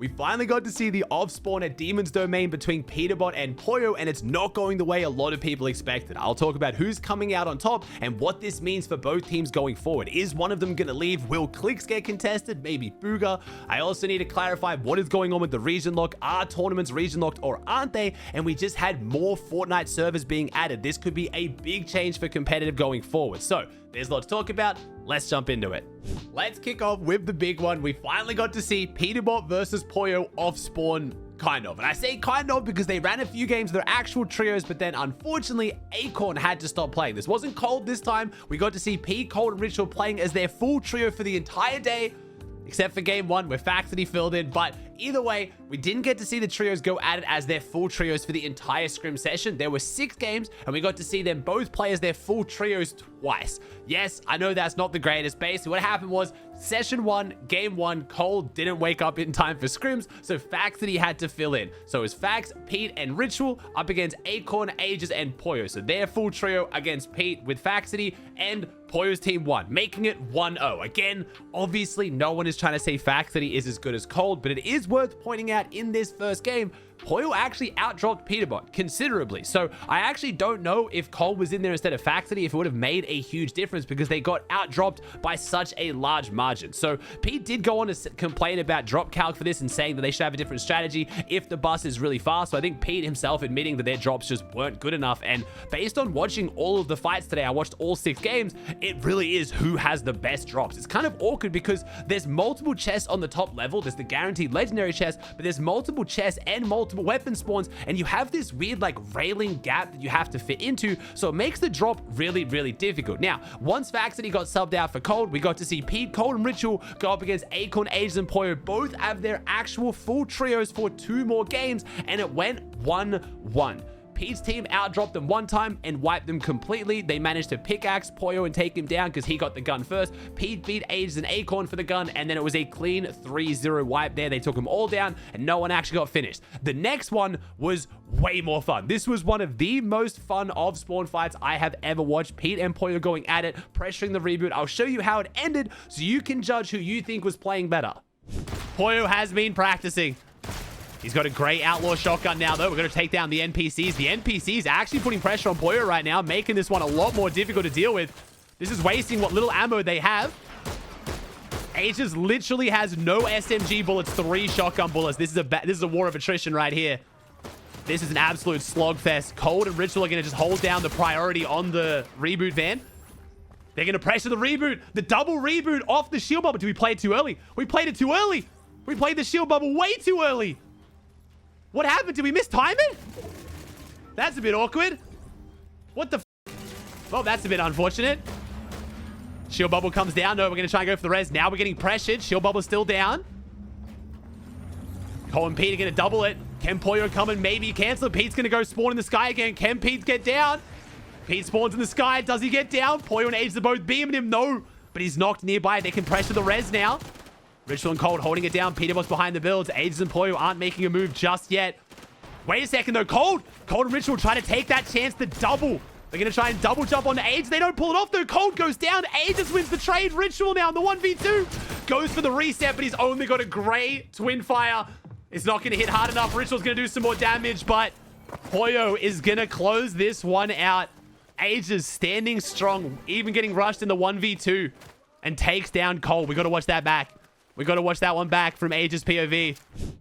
We finally got to see the off-spawn at Demon's Domain between Peterbot and Pollo, and it's not going the way a lot of people expected. I'll talk about who's coming out on top and what this means for both teams going forward. Is one of them going to leave? Will clicks get contested? Maybe Booga? I also need to clarify what is going on with the region lock. Are tournaments region locked or aren't they? And we just had more Fortnite servers being added. This could be a big change for competitive going forward. So there's a lot to talk about. Let's jump into it. Let's kick off with the big one. We finally got to see Peterbot versus Pollo off spawn, kind of. And I say kind of because they ran a few games, they're actual trios, but then unfortunately, Acorn had to stop playing. This wasn't Cold this time. We got to see Pete, Cold, and Ritual playing as their full trio for the entire day, except for game one where Faxity filled in. But either way, we didn't get to see the trios go at it as their full trios for the entire scrim session. There were 6 games and we got to see them both play as their full trios twice. Yes, I know that's not the greatest. Basically what happened was session 1, game 1, Cole didn't wake up in time for scrims, so Faxity had to fill in. So it was Fax, Pete, and Ritual up against Acorn, Aegis, and Pollo. So their full trio against Pete with Faxity, and Pollo's team won, making it 1-0. Again, obviously no one is trying to say Faxity is as good as Cold, but it is worth pointing out in this first game, Pollo actually outdropped Peterbot considerably. So I actually don't know if Cole was in there instead of Faxity, if it would have made a huge difference because they got outdropped by such a large margin. So Pete did go on to complain about drop calc for this and saying that they should have a different strategy if the bus is really fast. So I think Pete himself admitting that their drops just weren't good enough. And based on watching all of the fights today, I watched all 6 games, it really is who has the best drops. It's kind of awkward because there's multiple chests on the top level. There's the guaranteed legendary chest, but there's multiple chests and multiple weapon spawns, and you have this weird like railing gap that you have to fit into, so it makes the drop really, really difficult. Now, once Faxity got subbed out for Cold, we got to see Pete, Cold, and Ritual go up against Acorn, Aegis, and Pollo. Both have their actual full trios for 2 more games, and it went 1-1. Pete's team outdropped them one time and wiped them completely. They managed to pickaxe Pollo and take him down because he got the gun first. Pete beat Aegis and Acorn for the gun, and then it was a clean 3-0 wipe there. They took them all down, and no one actually got finished. The next one was way more fun. This was one of the most fun of spawn fights I have ever watched. Pete and Pollo going at it, pressuring the reboot. I'll show you how it ended so you can judge who you think was playing better. Pollo has been practicing. He's got a great outlaw shotgun now, though. We're going to take down the NPCs. The NPCs are actually putting pressure on Pollo right now, making this one a lot more difficult to deal with. This is wasting what little ammo they have. Aegis literally has no SMG bullets, 3 shotgun bullets. This is a war of attrition right here. This is an absolute slogfest. Cold and Ritual are going to just hold down the priority on the reboot van. They're going to pressure the reboot. The double reboot off the shield bubble. Did we play it too early? We played it too early. We played the shield bubble way too early. What happened? Did we mistime it? That's a bit awkward. What the f? Well, that's a bit unfortunate. Shield bubble comes down. No, we're going to try and go for the res. Now we're getting pressured. Shield bubble's still down. Cole and Pete are going to double it. Can Pollo come and maybe cancel it? Pete's going to go spawn in the sky again. Can Pete get down? Pete spawns in the sky. Does he get down? Pollo and Aegis are both beaming him. No, but he's knocked nearby. They can pressure the res now. Ritual and Cold holding it down. Peterbot's behind the builds. Aegis and Pollo aren't making a move just yet. Wait a second, though. Cold and Ritual try to take that chance to double. They're going to try and double jump on Aegis. They don't pull it off, though. Cold goes down. Aegis wins the trade. Ritual now in the 1v2. Goes for the reset, but he's only got a gray twin fire. It's not going to hit hard enough. Ritual's going to do some more damage, but Pollo is going to close this one out. Aegis standing strong, even getting rushed in the 1v2, and takes down Cold. We got to watch that back. We got to watch that one back from Aegis POV.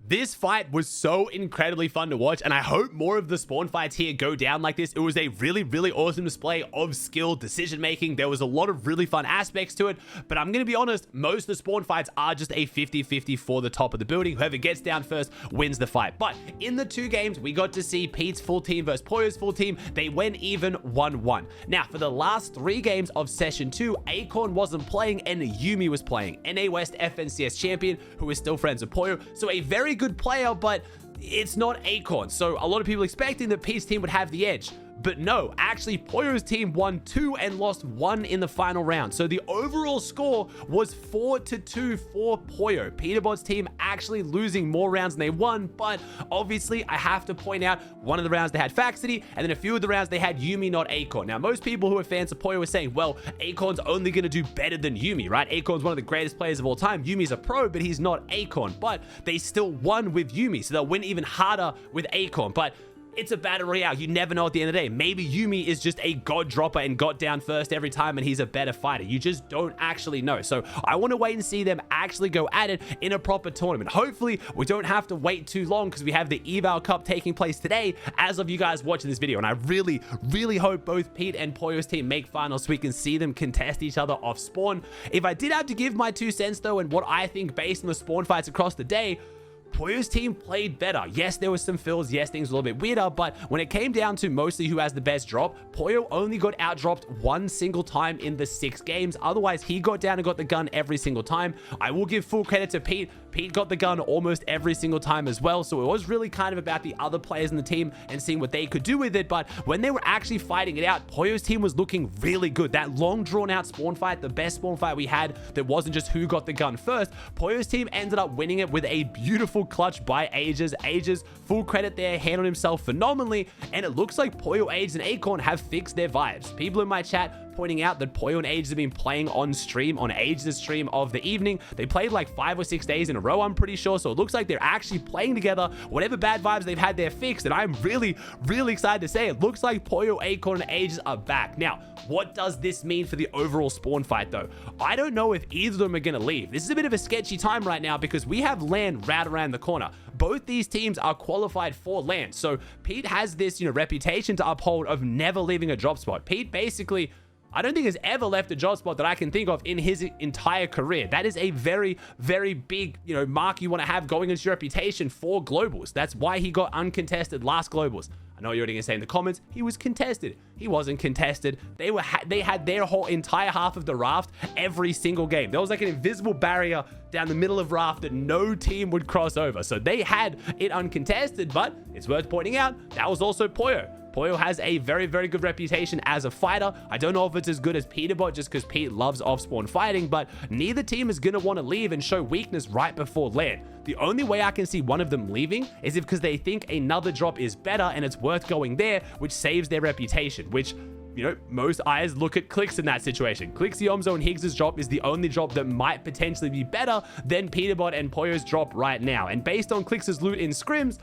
This fight was so incredibly fun to watch, and I hope more of the spawn fights here go down like this. It was a really, really awesome display of skill, decision-making. There was a lot of really fun aspects to it, but I'm going to be honest, most of the spawn fights are just a 50-50 for the top of the building. Whoever gets down first wins the fight. But in the 2 games, we got to see Pete's full team versus Pollo's full team. They went even 1-1. Now, for the last 3 games of Session 2, Acorn wasn't playing and Yumi was playing. NA West FNCS champion, who is still friends with Pollo. So a very good player, but it's not Acorn. So a lot of people expecting that Pete's team would have the edge. But no, actually Pollo's team won 2 and lost 1 in the final round. So the overall score was 4-2 for Pollo. Peterbot's team actually losing more rounds than they won, but obviously I have to point out one of the rounds they had Faxity, and then a few of the rounds they had Yumi, not Acorn. Now, most people who are fans of Pollo were saying, well, Acorn's only going to do better than Yumi, right? Acorn's one of the greatest players of all time. Yumi's a pro, but he's not Acorn. But they still won with Yumi, so they'll win even harder with Acorn. But it's a battle royale. You never know at the end of the day. Maybe Yumi is just a god dropper and got down first every time and he's a better fighter. You just don't actually know. So I want to wait and see them actually go at it in a proper tournament. Hopefully we don't have to wait too long because we have the Eval Cup taking place today as of you guys watching this video. And I really hope both Pete and Pollo's team make finals so we can see them contest each other off spawn. If I did have to give my 2 cents though, and what I think based on the spawn fights across the day, Pollo's team played better. Yes, there was some fills. Yes, things were a little bit weirder, but when it came down to mostly who has the best drop, Pollo only got outdropped 1 single time in the 6 games. Otherwise, he got down and got the gun every single time. I will give full credit to Pete. Pete got the gun almost every single time as well, so it was really kind of about the other players in the team and seeing what they could do with it. But when they were actually fighting it out, Pollo's team was looking really good. That long drawn out spawn fight, the best spawn fight we had that wasn't just who got the gun first, Pollo's team ended up winning it with a beautiful clutch by Ages. Ages, full credit there, handled himself phenomenally, and it looks like Pollo, Ages, and Acorn have fixed their vibes. People in my chat pointing out that Pollo and Ages have been playing on stream, on Ages' stream of the evening. They played like 5 or 6 days in a row, I'm pretty sure, so it looks like they're actually playing together. Whatever bad vibes they've had, they're fixed, and I'm really excited to say it looks like Pollo, Acorn, and Ages are back. Now, what does this mean for the overall spawn fight though? I don't know if either of them are going to leave. This is a bit of a sketchy time right now because we have LAN right around the corner. Both these teams are qualified for LAN, so Pete has this, reputation to uphold of never leaving a drop spot. Pete basically, I don't think has ever left a drop spot that I can think of in his entire career. That is a very big, mark you want to have going into your reputation for globals. That's why he got uncontested last globals. I know you're already going to say in the comments, he was contested. He wasn't contested. They had their whole entire half of the raft every single game. There was like an invisible barrier down the middle of raft that no team would cross over. So they had it uncontested, but it's worth pointing out, that was also Pollo. Pollo has a very good reputation as a fighter. I don't know if it's as good as Peterbot just because Pete loves off-spawn fighting, but neither team is going to want to leave and show weakness right before LAN. The only way I can see one of them leaving is if because they think another drop is better and it's worth going there, which saves their reputation, which most eyes look at Clicks in that situation. Clicks, Yomzo, and Higgs' drop is the only drop that might potentially be better than Peterbot and Pollo's drop right now. And based on Clicks' loot in Scrims,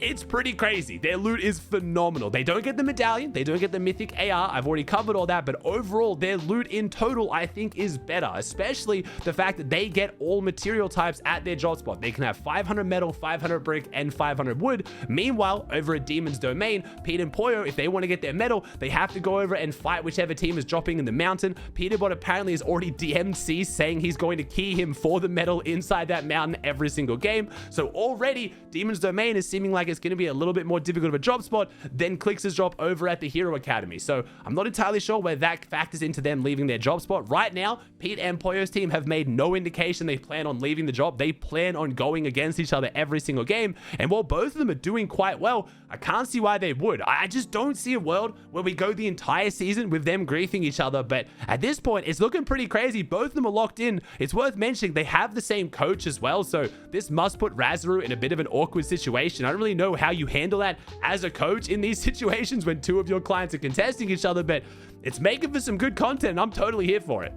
it's pretty crazy. Their loot is phenomenal. They don't get the medallion. They don't get the mythic AR. I've already covered all that, but overall, their loot in total, I think, is better, especially the fact that they get all material types at their drop spot. They can have 500 metal, 500 brick, and 500 wood. Meanwhile, over at Demon's Domain, Pete and Pollo, if they want to get their metal, they have to go over and fight whichever team is dropping in the mountain. Peterbot apparently has already DM'd C saying he's going to key him for the metal inside that mountain every single game. So already, Demon's Domain is seeming like it's going to be a little bit more difficult of a drop spot than Clicks' drop over at the Hero Academy. So I'm not entirely sure where that factors into them leaving their drop spot. Right now, Pete and Pollo's team have made no indication they plan on leaving the drop. They plan on going against each other every single game. And while both of them are doing quite well, I can't see why they would. I just don't see a world where we go the entire season with them griefing each other. But at this point, it's looking pretty crazy. Both of them are locked in. It's worth mentioning they have the same coach as well. So this must put Razaru in a bit of an awkward situation. I don't really know how you handle that as a coach in these situations when two of your clients are contesting each other, but it's making for some good content. I'm totally here for it.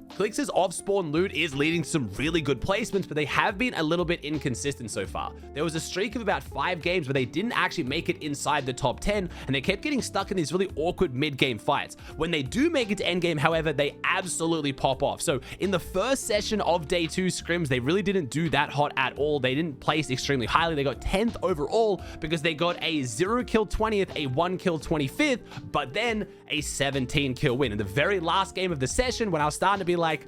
Clicks' off-spawn loot is leading to some really good placements, but they have been a little bit inconsistent so far. There was a streak of about 5 games where they didn't actually make it inside the top 10, and they kept getting stuck in these really awkward mid-game fights. When they do make it to endgame, however, they absolutely pop off. So in the first session of day 2 scrims, they really didn't do that hot at all. They didn't place extremely highly. They got 10th overall because they got a 0 kill 20th, a 1 kill 25th, but then a 17 kill win. In the very last game of the session, when I was starting to be like, like,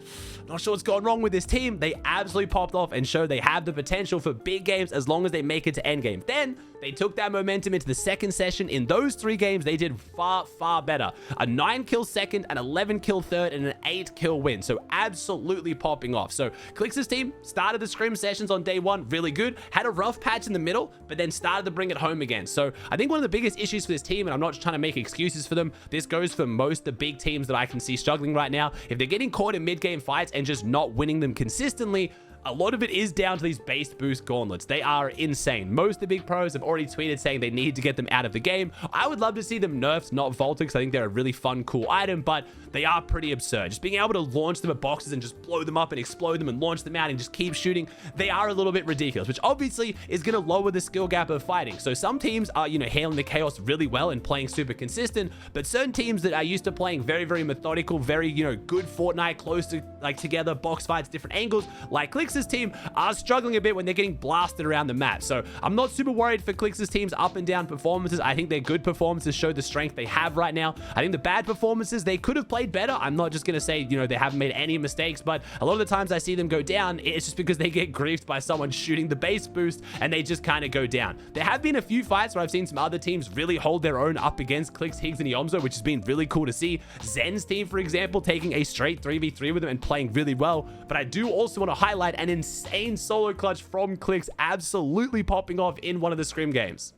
not sure what's going wrong with this team. They absolutely popped off and showed they have the potential for big games as long as they make it to endgame. Then they took that momentum into the second session. In those 3 games, they did far, far better. A 9-kill second, an 11-kill third, and an 8-kill win. So absolutely popping off. So Clix's team started the scrim sessions on day 1 really good, had a rough patch in the middle, but then started to bring it home again. So I think one of the biggest issues for this team, and I'm not trying to make excuses for them, this goes for most of the big teams that I can see struggling right now. If they're getting caught in mid-game fights and just not winning them consistently, a lot of it is down to these base boost gauntlets. They are insane. Most of the big pros have already tweeted saying they need to get them out of the game. I would love to see them nerfed, not vaulted, because I think they're a really fun, cool item, but they are pretty absurd. Just being able to launch them at boxes and just blow them up and explode them and launch them out and just keep shooting, they are a little bit ridiculous, which obviously is going to lower the skill gap of fighting. So some teams are, handling the chaos really well and playing super consistent, but certain teams that are used to playing very, very methodical, very, good Fortnite, close to, together, box fights, different angles, like Clix's team, are struggling a bit when they're getting blasted around the map. So I'm not super worried for Clix's team's up and down performances. I think their good performances show the strength they have right now. I think the bad performances, they could have played better. I'm not just going to say, they haven't made any mistakes, but a lot of the times I see them go down, it's just because they get griefed by someone shooting the base boost and they just kind of go down. There have been a few fights where I've seen some other teams really hold their own up against Clix, Higgs, and Yomzo, which has been really cool to see. Zen's team, for example, taking a straight 3v3 with them and playing really well. But I do also want to highlight an insane solo clutch from Clix, absolutely popping off in one of the scrim games.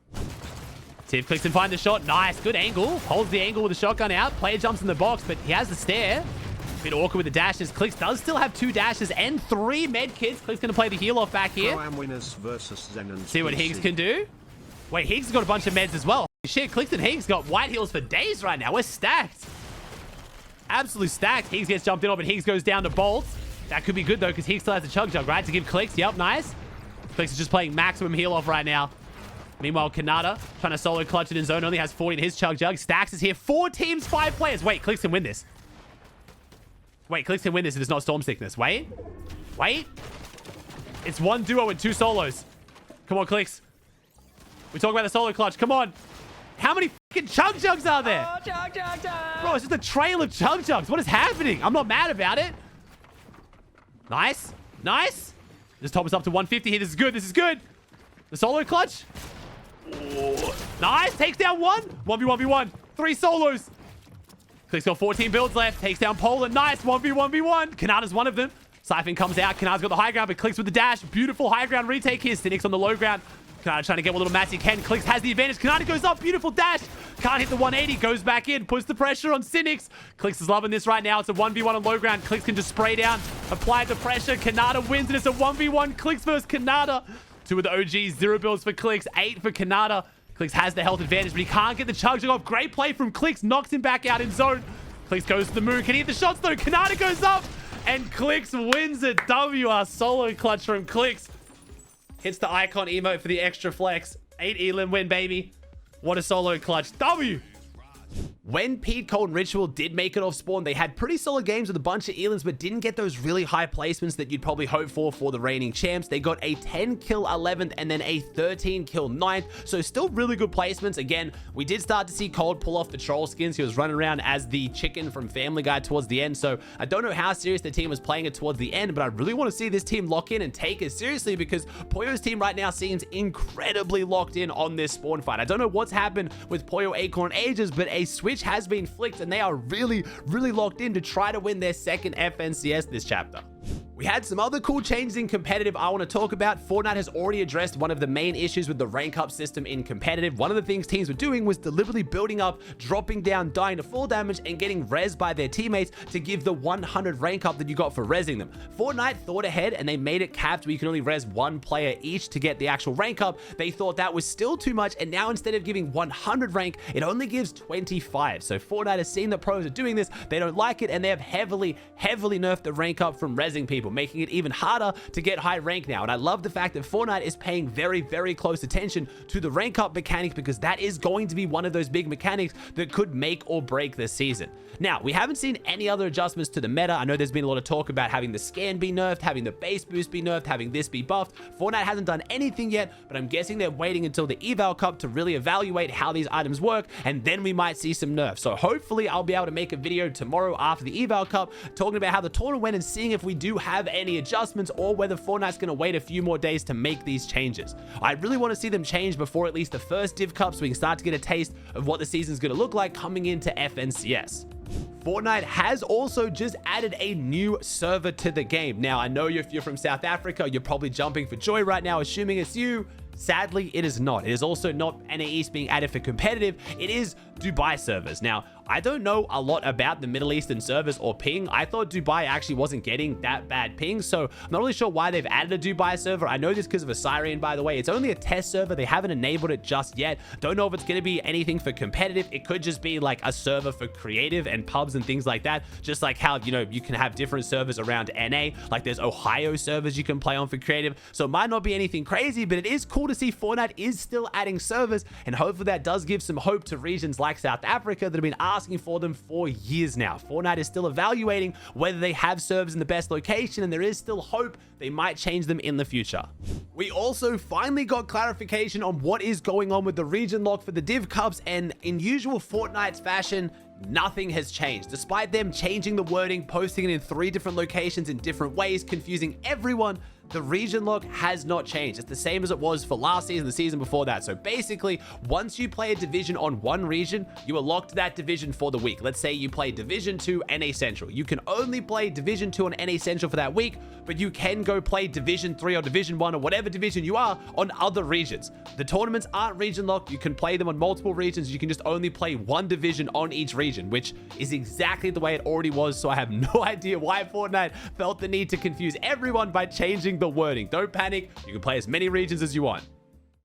See if Clix can find the shot. Nice, good angle. Holds the angle with the shotgun out. Player jumps in the box, but he has the stare. Bit awkward with the dashes. Clix does still have 2 dashes and 3 med kits. Clix going to play the heal off back here. Winners versus Zen and see what Higgs can do. Wait, Higgs has got a bunch of meds as well. Shit, Clix and Higgs got white heals for days right now. We're stacked. Absolutely stacked. Higgs gets jumped in on, but Higgs goes down to Bolt. That could be good, though, because Higgs still has the chug jug, right? To give Clix. Yep, nice. Clix is just playing maximum heal off right now. Meanwhile, Kanata trying to solo clutch it in zone. Only has 40 in his chug jug. Stacks is here. 4 teams, 5 players. Wait, Clix can win this. Wait, Clix can win this if it's not Storm Sickness. Wait. It's 1 duo and 2 solos. Come on, Clix. We talk about the solo clutch. Come on. How many fucking chug jugs are there? Oh, chug. Bro, it's just a trail of chug jugs. What is happening? I'm not mad about it. Nice. Just top us up to 150 here. This is good. The solo clutch. Ooh. Nice. Takes down 1. 1v1v1. 3 solos. Clix got 14 builds left. Takes down Pollo. Nice. 1v1v1. Kanata's one of them. Siphon comes out. Kanata's got the high ground, but Clix with the dash. Beautiful high ground retake here. Cynic's on the low ground. Kanata trying to get what little mats he can. Clix has the advantage. Kanata goes up. Beautiful dash. Can't hit the 180. Goes back in. Puts the pressure on Cynics. Clix is loving this right now. It's a 1v1 on low ground. Clix can just spray down. Apply the pressure. Kanata wins, and it's a 1v1. Clix versus Kanata. 2 of the OGs. 0 builds for Clix. 8 for Kanata. Clix has the health advantage, but he can't get the chug jug off. Great play from Clix. Knocks him back out in zone. Clix goes to the moon. Can he hit the shots, though? Kanata goes up, and Clix wins it. WR solo clutch from Clix. Hits the icon emote for the extra flex. 8 elim win, baby. What a solo clutch. W. When Pete, Cole, and Ritual did make it off spawn, they had pretty solid games with a bunch of elims, but didn't get those really high placements that you'd probably hope for the reigning champs. They got a 10-kill 11th and then a 13-kill 9th, so still really good placements. Again, we did start to see Cold pull off the troll skins. He was running around as the chicken from Family Guy towards the end, so I don't know how serious the team was playing it towards the end, but I really want to see this team lock in and take it seriously, because Pollo's team right now seems incredibly locked in on this spawn fight. I don't know what's happened with Pollo, Acorn, Ages, but a switch has been flicked, and they are really locked in to try to win their second FNCS this chapter. We had some other cool changes in competitive I want to talk about. Fortnite has already addressed one of the main issues with the rank up system in competitive. One of the things teams were doing was deliberately building up, dropping down, dying to full damage, and getting res by their teammates to give the 100 rank up that you got for resing them. Fortnite thought ahead, and they made it capped where you can only res 1 player each to get the actual rank up. They thought that was still too much, and now instead of giving 100 rank, it only gives 25. So Fortnite has seen that pros are doing this, they don't like it, and they have heavily nerfed the rank up from resing people. people, making it even harder to get high rank now. And I love the fact that Fortnite is paying very, very close attention to the rank up mechanic, because that is going to be one of those big mechanics that could make or break this season. Now, we haven't seen any other adjustments to the meta. I know there's been a lot of talk about having the scan be nerfed, having the base boost be nerfed, having this be buffed. Fortnite hasn't done anything yet, but I'm guessing they're waiting until the eval cup to really evaluate how these items work, and then we might see some nerfs. So hopefully I'll be able to make a video tomorrow after the eval cup talking about how the tournament went and seeing if we do have any adjustments, or whether Fortnite's going to wait a few more days to make these changes. I really want to see them change before at least the first div cup, so we can start to get a taste of what the season's going to look like coming into FNCS. Fortnite has also just added a new server to the game. Now, I know if you're from South Africa, you're probably jumping for joy right now, assuming it's you. Sadly, it is not. It is also not NA East being added for competitive. It is Dubai servers. Now, I don't know a lot about the Middle Eastern servers or ping. I thought Dubai actually wasn't getting that bad ping, so I'm not really sure why they've added a Dubai server. I know this because of a Syrian, by the way. It's only a test server. They haven't enabled it just yet. Don't know if it's going to be anything for competitive. It could just be like a server for creative and pubs and things like that. Just like how, you know, you can have different servers around NA. Like there's Ohio servers you can play on for creative. So it might not be anything crazy, but it is cool to see Fortnite is still adding servers, and hopefully that does give some hope to regions like South Africa that have been asking for them for years now. Fortnite is still evaluating whether they have servers in the best location, and there is still hope they might change them in the future. We also finally got clarification on what is going on with the region lock for the div cups, and in usual Fortnite's fashion, nothing has changed. Despite them changing the wording, posting it in 3 different locations in different ways, confusing everyone, the region lock has not changed. It's the same as it was for last season, the season before that. So basically, once you play a division on one region, you are locked to that division for the week. Let's say you play Division 2 NA Central. You can only play Division 2 on NA Central for that week, but you can go play Division 3 or Division 1 or whatever division you are on other regions. The tournaments aren't region locked. You can play them on multiple regions. You can just only play one division on each region, which is exactly the way it already was. So I have no idea why Fortnite felt the need to confuse everyone by changing the wording. Don't panic. You can play as many regions as you want.